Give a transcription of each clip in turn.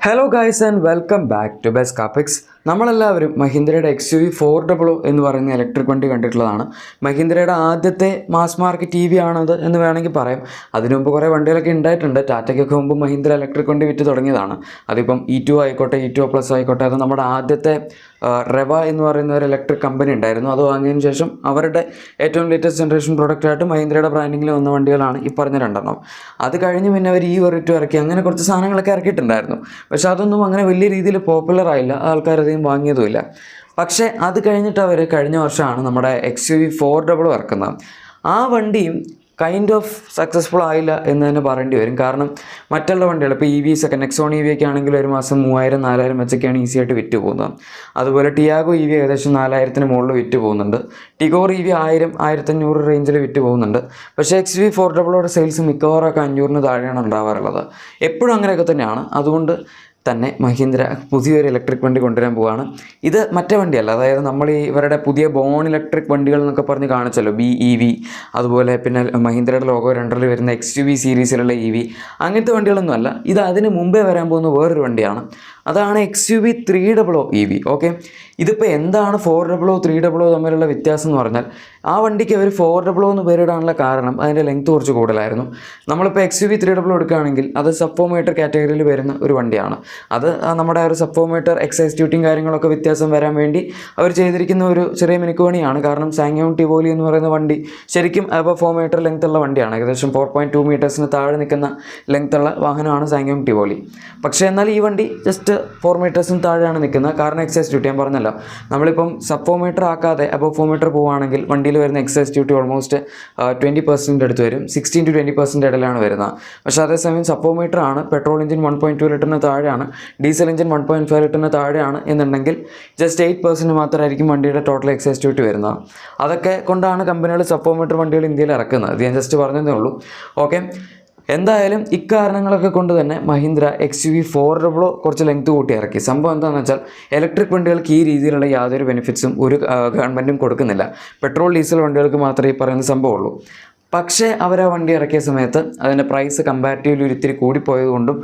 Hello guys and welcome back to best Kappix. നമ്മളെല്ലാവരും മഹീന്ദ്രയുടെ XUV400 എന്ന് പറയുന്ന ഇലക്ട്രിക് വണ്ടി കണ്ടിട്ടുള്ളതാണ്. മഹീന്ദ്രയുടെ ആദ്യത്തെ മാസ് മാർക്കറ്റ് EV ആണത് എന്ന് വേണമെങ്കിൽ പറയാം. അതിനു മുമ്പ് കുറേ വണ്ടികളൊക്കെ ഉണ്ടായിട്ടുണ്ട്. ടാറ്റയ്ക്കൊക്കെ മുമ്പ് മഹീന്ദ്ര ഇലക്ട്രിക് വണ്ടി വിറ്റ് തുടങ്ങിയതാണ്. അതിപ്പം E2 ആയിക്കോട്ടെ, E2+ ആയിക്കോട്ടെ, അത് നമ്മുടെ ആദ്യത്തെ റെവ എന്ന് പറയുന്ന ഒരു ഇലക്ട്രിക് കമ്പനി ഉണ്ടായിരുന്നു. അത് വാങ്ങിയതിന് ശേഷം അവരുടെ ഏറ്റവും ലേറ്റസ്റ്റ് ജനറേഷൻ പ്രൊഡക്റ്റായിട്ട് മഹീന്ദ്രയുടെ ബ്രാൻഡിങ്ങിൽ വന്ന വണ്ടികളാണ് ഈ പറഞ്ഞ രണ്ടെണ്ണം. അത് കഴിഞ്ഞ് പിന്നെ അവർ E2 ഇറക്കി, അങ്ങനെ കുറച്ച് സാധനങ്ങളൊക്കെ ഇറക്കിയിട്ടുണ്ടായിരുന്നു. പക്ഷെ അതൊന്നും അങ്ങനെ വലിയ രീതിയിൽ പോപ്പുലർ ആയില്ല, ആൾക്കാരധികം വാങ്ങിയതുമില്ല. പക്ഷേ അത് കഴിഞ്ഞിട്ട് അവർ കഴിഞ്ഞ വർഷമാണ് നമ്മുടെ XUV400 ഇറക്കുന്നത്. ആ വണ്ടിയും കൈൻഡ് ഓഫ് സക്സസ്ഫുൾ ആയില്ല എന്ന് തന്നെ പറയേണ്ടി വരും. കാരണം മറ്റുള്ള വണ്ടികൾ ഇപ്പോൾ EVs ഒക്കെ നെക്സോൺ EV ഒക്കെ ആണെങ്കിൽ ഒരു മാസം 3000-4000 വെച്ചൊക്കെയാണ് ഈസി ആയിട്ട് വിറ്റ് പോകുന്നത്. അതുപോലെ ടിയാഗോ EV ഏകദേശം 4000-ന് മുകളിൽ വിറ്റ് പോകുന്നുണ്ട്. ടിഗോർ EV 1000-1500 റേഞ്ചിൽ വിറ്റ് പോകുന്നുണ്ട്. പക്ഷേ XUV400 സെയിൽസ് മിക്കവാറൊക്കെ 500-ന് താഴെയാണ് ഉണ്ടാവാറുള്ളത്. എപ്പോഴും അങ്ങനെയൊക്കെ തന്നെയാണ്. അതുകൊണ്ട് തന്നെ മഹീന്ദ്ര പുതിയൊരു ഇലക്ട്രിക് വണ്ടി കൊണ്ടുവരാൻ പോവുകയാണ്. ഇത് മറ്റേ വണ്ടിയല്ല, അതായത് നമ്മൾ ഇവരുടെ പുതിയ ബോൺ ഇലക്ട്രിക് വണ്ടികൾ എന്നൊക്കെ പറഞ്ഞ് കാണിച്ചല്ലോ, BEV, അതുപോലെ പിന്നെ മഹീന്ദ്രയുടെ ലോഗോ രണ്ടറിൽ വരുന്ന XUV സീരീസിലുള്ള EV, അങ്ങനത്തെ വണ്ടികളൊന്നും അല്ല. ഇത് അതിന് മുമ്പേ വരാൻ പോകുന്ന വേറൊരു വണ്ടിയാണ്. അതാണ് XUV300 EV. ഓക്കെ, ഇതിപ്പോൾ എന്താണ് 400 300 തമ്മിലുള്ള വ്യത്യാസം എന്ന് പറഞ്ഞാൽ, ആ വണ്ടിക്ക് അവർ 400 എന്ന് പേരിടാനുള്ള കാരണം അതിൻ്റെ ലെങ്ത് കുറച്ച് കൂടുതലായിരുന്നു. നമ്മളിപ്പോൾ XUV300 എടുക്കുകയാണെങ്കിൽ അത് സബ്ഫോമേറ്റർ കാറ്റഗറിയിൽ വരുന്ന ഒരു വണ്ടിയാണ്. അത് നമ്മുടെ ഒരു സബ്ഫോമേറ്റർ എക്സൈസ് ട്യൂട്ടിങ് കാര്യങ്ങളൊക്കെ വ്യത്യാസം വരാൻ വേണ്ടി അവർ ചെയ്തിരിക്കുന്ന ഒരു ചെറിയ മിനുക്കുപണിയാണ്. കാരണം സാങ്യോങ് ടിവോലി എന്ന് പറയുന്ന വണ്ടി ശരിക്കും അബവ് 4 മീറ്റർ ലെങ്ത് ഉള്ള വണ്ടിയാണ്. ഏകദേശം 4.2 മീറ്റേഴ്സിന് താഴെ നിൽക്കുന്ന ലെങ്ത് ഉള്ള വാഹനമാണ് സാങ്യോങ് ടിവോലി. പക്ഷേ എന്നാൽ ഈ വണ്ടി ജസ്റ്റ് 4 മീറ്റേഴ്സിന് താഴെയാണ് നിൽക്കുന്നത്. കാരണം എക്സൈസ് ഡ്യൂട്ടി ഞാൻ പറഞ്ഞല്ലോ, നമ്മളിപ്പം സബ്ഫോമേറ്റർ ആക്കാതെ അബവ് 4 മീറ്റർ പോവുകയാണെങ്കിൽ വണ്ടിയിൽ വരുന്ന എക്സൈസ് ഡ്യൂട്ടി ഓൾമോസ്റ്റ് 20% അടുത്ത് വരും. 16-20% ഇടയിലാണ് വരുന്നത്. പക്ഷേ അതേസമയം സബ്ഫോമീറ്റർ ആണ്, പെട്രോൾ എഞ്ചിൻ 1.2 ലിറ്ററിന് താഴെയാണ്, ഡീസൽ എഞ്ചിൻ 1.5 ലിറ്ററിന് താഴെയാണ് എന്നുണ്ടെങ്കിൽ ജസ്റ്റ് 8% മാത്രമായിരിക്കും വണ്ടിയുടെ ടോട്ടൽ എക്സൈസ് ഡ്യൂട്ടി വരുന്നത്. അതൊക്കെ കൊണ്ടാണ് കമ്പനികൾ സബ്ഫോമീറ്റർ വണ്ടികൾ ഇന്ത്യയിൽ ഇറക്കുന്നത്. അത് ഞാൻ ജസ്റ്റ് പറഞ്ഞതേ ഉള്ളൂ. ഓക്കെ, എന്തായാലും ഇക്കാരണങ്ങളൊക്കെ കൊണ്ട് തന്നെ മഹീന്ദ്ര XUV400 കുറച്ച് ലെങ്ത് കൂട്ടി ഇറക്കി. സംഭവം എന്താണെന്ന് വെച്ചാൽ, ഇലക്ട്രിക് വണ്ടികൾക്ക് ഈ രീതിയിലുള്ള യാതൊരു ബെനിഫിറ്റ്സും ഒരു ഗവൺമെൻറ്റും കൊടുക്കുന്നില്ല. പെട്രോൾ ഡീസൽ വണ്ടികൾക്ക് മാത്രമേ ഈ പറയുന്ന സംഭവമുള്ളൂ. പക്ഷേ അവർ ആ വണ്ടി ഇറക്കിയ സമയത്ത് അതിൻ്റെ പ്രൈസ് കമ്പാരിറ്റീവ്ലി ഒരിത്തിരി കൂടിപ്പോയതുകൊണ്ടും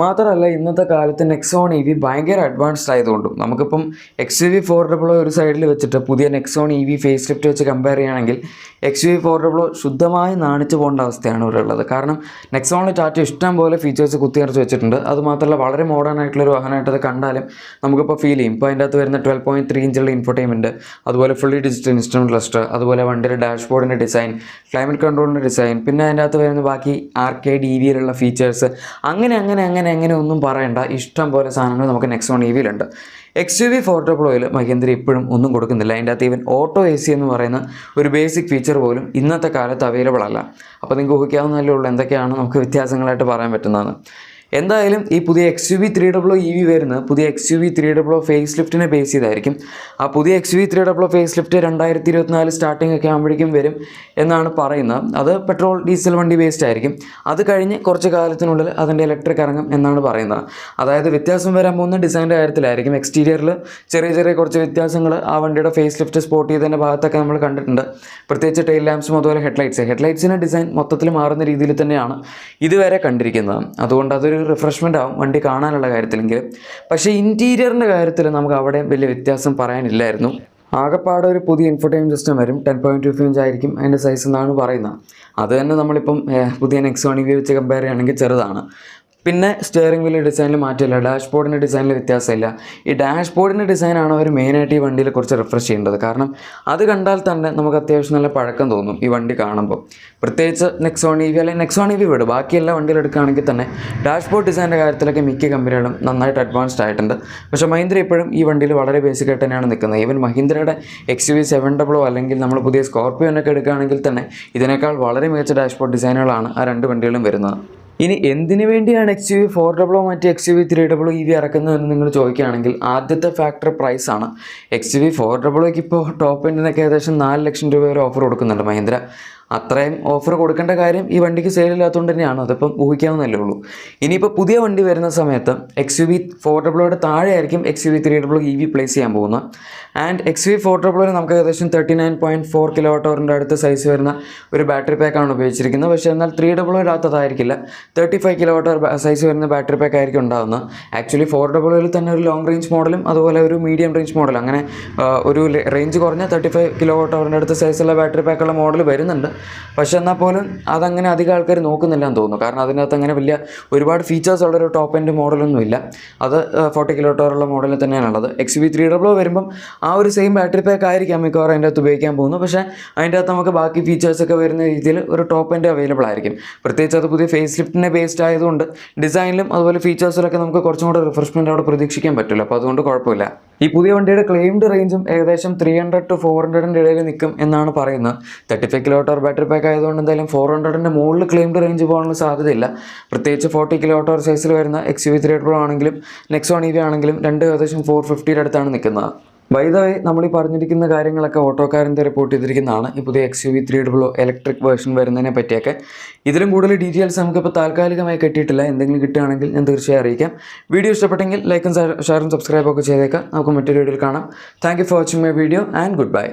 മാത്രമല്ല, ഇന്നത്തെ കാലത്ത് നെക്സോൺ EV ഭയങ്കര അഡ്വാൻസ്ഡ് ആയതുകൊണ്ടും നമുക്കിപ്പം XUV400 ഒരു സൈഡിൽ വെച്ചിട്ട് പുതിയ നെക്സോൺ EV ഫേസ് ലിഫ്റ്റ് വെച്ച് കമ്പയർ ചെയ്യുകയാണെങ്കിൽ XUV400 ശുദ്ധമായി നാണിച്ചു പോകേണ്ട അവസ്ഥയാണ് ഇവിടെ ഉള്ളത്. കാരണം നെക്സോണിൽ ടാറ്റ ഇഷ്ടം പോലെ ഫീച്ചേഴ്സ് കുത്തിയറച്ച് വെച്ചിട്ടുണ്ട്. അതുമാത്രമല്ല, വളരെ മോഡേൺ ആയിട്ടുള്ളൊരു വാഹനമായിട്ടത് കണ്ടാലും നമുക്കിപ്പോൾ ഫീൽ ചെയ്യും. ഇപ്പോൾ അതിൻ്റെ അകത്ത് വരുന്ന 12.3 ഇഞ്ചുള്ള ഇൻഫോർടൈൻമെൻറ്റ്, അതുപോലെ ഫുള്ളി ഡിജിറ്റൽ ഇൻസ്ട്രുമെൻറ്റ് ക്ലസ്റ്റർ, അതുപോലെ വണ്ടിയുടെ ഡാഷ്ബോർഡിൻ്റെ ഡിസൈൻ, ക്ലൈമറ്റ് കൺട്രോളിൻ്റെ ഡിസൈൻ, പിന്നെ അതിൻ്റെ അകത്ത് വരുന്ന ബാക്കി ആർക്കേഡ് EVയിലുള്ള ഫീച്ചേഴ്സ്, അങ്ങനെ ഒന്നും പറയണ്ട, ഇഷ്ടം പോലെ സാധനങ്ങൾ നമുക്ക് നെക്സോൺ EVയിലുണ്ട്. XUV400 മഹീന്ദ്ര ഇപ്പോഴും ഒന്നും കൊടുക്കുന്നില്ല. അതിൻ്റെ അകത്ത് ഈവൻ ഓട്ടോ AC എന്ന് പറയുന്ന ഒരു ബേസിക് ഫീച്ചർ പോലും ഇന്നത്തെ കാലത്ത് അവൈലബിൾ അല്ല. അപ്പോൾ നിങ്ങൾക്ക് ഊഹിക്കാവുന്നതല്ലേ ഉള്ളൂ എന്തൊക്കെയാണ് നമുക്ക് വ്യത്യാസങ്ങളായിട്ട് പറയാൻ പറ്റുന്നതെന്ന്. എന്തായാലും ഈ പുതിയ XUV300 EV വരുന്നത് പുതിയ XUV300 ഫേസ് ലിഫ്റ്റിനെ ബേസ് ചെയ്തായിരിക്കും. ആ പുതിയ XUV300 ഫേസ് ലിഫ്റ്റ് 2024 സ്റ്റാർട്ടിംഗ് ഒക്കെ ആകുമ്പോഴേക്കും വരും എന്നാണ് പറയുന്നത്. അത് പെട്രോൾ ഡീസൽ വണ്ടി ബേസ്ഡ് ആയിരിക്കും. അത് കഴിഞ്ഞ് കുറച്ച് കാലത്തിനുള്ളിൽ അതിൻ്റെ ഇലക്ട്രിക് ഇറങ്ങും എന്നാണ് പറയുന്നത്. അതായത് വ്യത്യാസം വരാൻ പോകുന്ന ഡിസൈൻ്റെ കാര്യത്തിലായിരിക്കും. എക്സ്റ്റീരിയറിൽ ചെറിയ കുറച്ച് വ്യത്യാസങ്ങൾ ആ വണ്ടിയുടെ ഫേസ് ലിഫ്റ്റ് സ്പോട്ട് ചെയ്തതിൻ്റെ ഭാഗത്തൊക്കെ നമ്മൾ കണ്ടിട്ടുണ്ട്. പ്രത്യേകിച്ച് ടെയിൽ ലാംപ്സും അതുപോലെ ഹെഡ്ലൈറ്റ്സിൻ്റെ ഡിസൈൻ മൊത്തത്തിൽ മാറുന്ന രീതിയിൽ തന്നെയാണ് ഇതുവരെ കണ്ടിരിക്കുന്നത്. അതുകൊണ്ട് അതൊരു റിഫ്രഷ്മെൻ്റ് ആവും വണ്ടി കാണാനുള്ള കാര്യത്തിലെങ്കിലും. പക്ഷേ ഇൻറ്റീരിയറിൻ്റെ കാര്യത്തിൽ നമുക്ക് അവിടെ വലിയ വ്യത്യാസം പറയാനില്ലായിരുന്നു. ആകെപ്പാടെ ഒരു പുതിയ ഇൻഫോർടൈൻമെൻറ്റ് സിസ്റ്റം വരും. 10.25 ഇഞ്ച് ആയിരിക്കും അതിൻ്റെ സൈസ് എന്നാണ് പറയുന്നത്. അത് തന്നെ നമ്മളിപ്പം പുതിയ നെക്സോൺ EV വെച്ച് കമ്പയർ ചെയ്യുകയാണെങ്കിൽ ചെറുതാണ്. പിന്നെ സ്റ്റിയറിംഗ് വീൽ ഡിസൈനിൽ മാറ്റമില്ല, ഡാഷ്ബോർഡിൻ്റെ ഡിസൈനിൽ വ്യത്യാസമില്ല. ഈ ഡാഷ്ബോർഡിൻ്റെ ഡിസൈനാണ് അവർ മെയിനായിട്ട് ഈ വണ്ടിയിൽ കുറച്ച് റിഫ്രഷ് ചെയ്യേണ്ടത്. കാരണം അത് കണ്ടാൽ തന്നെ നമുക്ക് അത്യാവശ്യം നല്ല പഴക്കം തോന്നും ഈ വണ്ടി കാണുമ്പോൾ. പ്രത്യേകിച്ച് നെക്സോൺ EV അല്ലെങ്കിൽ നെക്സോൺ EV വിടും, ബാക്കി എല്ലാ വണ്ടികൾ എടുക്കുകയാണെങ്കിൽ തന്നെ ഡാഷ്ബോർഡ് ഡിസൈൻ്റെ കാര്യത്തിലൊക്കെ മിക്ക കമ്പനികളും നന്നായിട്ട് അഡ്വാൻസ്ഡ് ആയിട്ടുണ്ട്. പക്ഷേ മഹീന്ദ്ര ഇപ്പോഴും ഈ വണ്ടിയിൽ വളരെ ബേസിക് ആയിട്ട് തന്നെയാണ് നിൽക്കുന്നത്. ഈവൻ മഹീന്ദ്രയുടെ XUV700 അല്ലെങ്കിൽ നമ്മൾ പുതിയ സ്കോർപ്പിയോനൊക്കെ എടുക്കുകയാണെങ്കിൽ തന്നെ ഇതിനേക്കാൾ വളരെ മികച്ച ഡാഷ്ബോർഡ് ഡിസൈനുകളാണ് ആ രണ്ട് വണ്ടികളും വരുന്നത്. ഇനി എന്തിനു വേണ്ടിയാണ് XUV400 മറ്റ് XUV300 EV ഇറക്കുന്നതെന്ന് നിങ്ങൾ ചോദിക്കുകയാണെങ്കിൽ ആദ്യത്തെ ഫാക്ടർ പ്രൈസാണ്. XUV400 ഇപ്പോൾ ടോപ്പ് എൻഡിനൊക്കെ ഏകദേശം 4 ലക്ഷം രൂപ വരെ ഓഫർ കൊടുക്കുന്നുണ്ട് മഹീന്ദ്ര. അത്രയും ഓഫർ കൊടുക്കേണ്ട കാര്യം ഈ വണ്ടിക്ക് സെയിലില്ലാത്തതുകൊണ്ട് തന്നെയാണ്. അതിപ്പം ഊഹിക്കാവുന്നല്ലേ ഉള്ളൂ. ഇനിയിപ്പോൾ പുതിയ വണ്ടി വരുന്ന സമയത്ത് XUV 400യുടെ താഴെ ആയിരിക്കും XUV 300 EV പ്ലേസ് ചെയ്യാൻ പോകുന്നത്. ആൻഡ് XUV 400 നമുക്ക് ഏകദേശം 39.4 kWh അടുത്ത് സൈസ് വരുന്ന ഒരു ബാറ്ററി പാക്കാണ് ഉപയോഗിച്ചിരിക്കുന്നത്. പക്ഷേ എന്നാൽ 300-അകത്തതായിരിക്കില്ല, 35 kWh സൈസ് വരുന്ന ബാറ്ററി പാക്ക് ആയിരിക്കും ഉണ്ടാകുന്നത്. ആക്ച്വലി 400-ൽ തന്നെ ഒരു ലോങ് റേഞ്ച് മോഡലും അതുപോലെ ഒരു മീഡിയം റേഞ്ച് മോഡലും, അങ്ങനെ ഒരു റേഞ്ച് കുറഞ്ഞ 35 kWh അടുത്ത് സൈസുള്ള ബാറ്ററി പാക്കുള്ള മോഡൽ വരുന്നുണ്ട്. പക്ഷേ എന്നാൽ പോലും അതങ്ങനെ അധികം ആൾക്കാർ നോക്കുന്നില്ല എന്ന് തോന്നുന്നു. കാരണം അതിനകത്ത് അങ്ങനെ വലിയ ഒരുപാട് ഫീച്ചേഴ്സ് ഉള്ളൊരു ടോപ്പ് എൻഡ് മോഡലൊന്നും ഇല്ല. അത് 40 kWh ഉള്ള മോഡലിൽ തന്നെയാണുള്ളത്. XUV 300 വരുമ്പം ആ ഒരു സെയിം ബാറ്ററി പാക്ക് ആയിരിക്കാം മിക്കവാറും അതിൻ്റെ അകത്ത് ഉപയോഗിക്കാൻ പോകുന്നു. പക്ഷേ അതിൻ്റെ അകത്ത് നമുക്ക് ബാക്കി ഫീച്ചേഴ്സൊക്കെ വരുന്ന രീതിയിൽ ഒരു ടോപ്പ് എൻഡ് അവൈലബിൾ ആയിരിക്കും. പ്രത്യേകിച്ച് അത് പുതിയ ഫേസ് ലിഫ്റ്റിനെ ബേസ്ഡ് ആയതുകൊണ്ട് ഡിസൈനിലും അതുപോലെ ഫീച്ചേഴ്സിലൊക്കെ നമുക്ക് കുറച്ചും കൂടെ റിഫ്രഷ്മെൻറ്റ് അവിടെ പ്രതീക്ഷിക്കാൻ പറ്റില്ല. അപ്പോൾ അതുകൊണ്ട് കുഴപ്പമില്ല. ഈ പുതിയ വണ്ടിയുടെ ക്ലെയിംഡ് റേഞ്ചും ഏകദേശം 300 to 400-ൻ്റെ ഇടയിൽ നിൽക്കും എന്നാണ് പറയുന്നത്. 35 kWh ബാറ്ററി പാക്ക് ആയതുകൊണ്ട് എന്തായാലും 400-ൻ്റെ മുകളിൽ ക്ലെയിംഡ് റേഞ്ച് പോകാനുള്ള സാധ്യതയില്ല. പ്രത്യേകിച്ച് 40 kWh സൈസിൽ വരുന്ന XUV 300 ആണെങ്കിലും നെക്സോൺ EV ആണെങ്കിലും രണ്ടും ഏകദേശം 450-യുടെ അടുത്താണ് നിൽക്കുന്നത്. ബൈ ദ വേ, നമ്മൾ ഈ പറഞ്ഞിരിക്കുന്ന കാര്യങ്ങളൊക്കെ ഓട്ടോക്കാരൻ്റെ റിപ്പോർട്ട് ചെയ്തിരിക്കുന്നതാണ്. ഈ പുതിയ XUV 300 ഇലക്ട്രിക് വേർഷൻ വരുന്നതിനെ പറ്റിയൊക്കെ. ഇതിലും കൂടുതൽ ഡീറ്റെയിൽസ് നമുക്കിപ്പോൾ താൽക്കാലികമായി കിട്ടിയിട്ടില്ല. എന്തെങ്കിലും കിട്ടുകയാണെങ്കിൽ ഞാൻ തീർച്ചയായും അറിയിക്കാം. വീഡിയോ ഇഷ്ടപ്പെട്ടെങ്കിൽ ലൈക്കും ഷെയറും സബ്സ്ക്രൈബൊക്കെ ചെയ്തേക്കാം. നമുക്ക് മറ്റൊരു വീഡിയോയിൽ കാണാം. Thank you for watching my video and good bye.